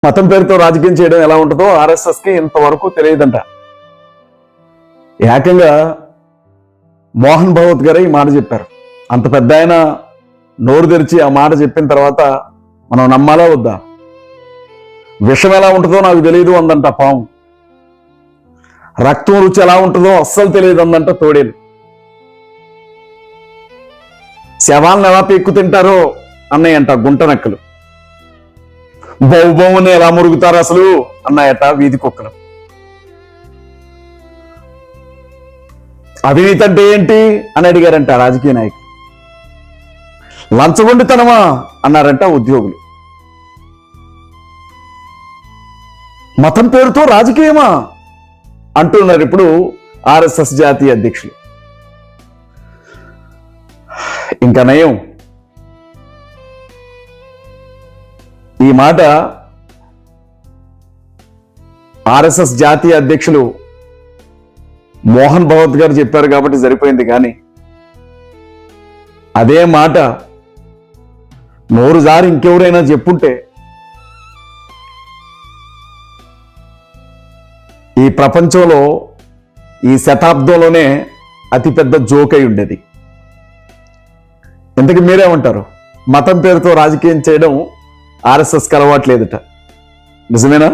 మతం పేరుతో రాజకీయం చేయడం ఎలా ఉంటుందో ఆర్ఎస్ఎస్కి ఇంతవరకు తెలియదంట. ఏకంగా మోహన్ భగవత్ గారు ఈ మాట చెప్పారు. అంత పెద్ద ఆయన నోరు తెరిచి ఆ మాట చెప్పిన తర్వాత మనం నమ్మాలా వద్దా? విషం ఎలా ఉంటుందో నాకు తెలియదు అందంట పాము, రక్తం రుచి ఎలా ఉంటుందో అస్సలు తెలియదు అందంట తోడేలు, శవాలను ఎలా పీక్కు తింటారో అన్నాయంట గుంట నక్కలు, బౌబౌని ఎలా మురుగుతారు అసలు అన్నాయట వీధి కుక్కలు. అవినీతి అంటే ఏంటి అని అడిగారంట రాజకీయ నాయకులు. లంచగొండితనమా అన్నారంట ఉద్యోగులు. మతం పేరుతో రాజకీయమా అంటున్నారు ఇప్పుడు ఆర్ఎస్ఎస్ జాతీయ అధ్యక్షులు. ఇంకా నయం, ఈ మాట ఆర్ఎస్ఎస్ జాతీయ అధ్యక్షులు మోహన్ భగవత్ గారు చెప్పారు కాబట్టి సరిపోయింది. కానీ అదే మాట నోరు జారి ఇంకెవరైనా చెప్పుంటే ఈ ప్రపంచంలో ఈ శతాబ్దంలోనే అతిపెద్ద జోక్ అయి ఉండేది. ఇంతకీ మీరేమంటారు? మతం పేరుతో రాజకీయం చేయడం ఆర్ఎస్ఎస్కి అలవాట్లేదట, నిజమేనా?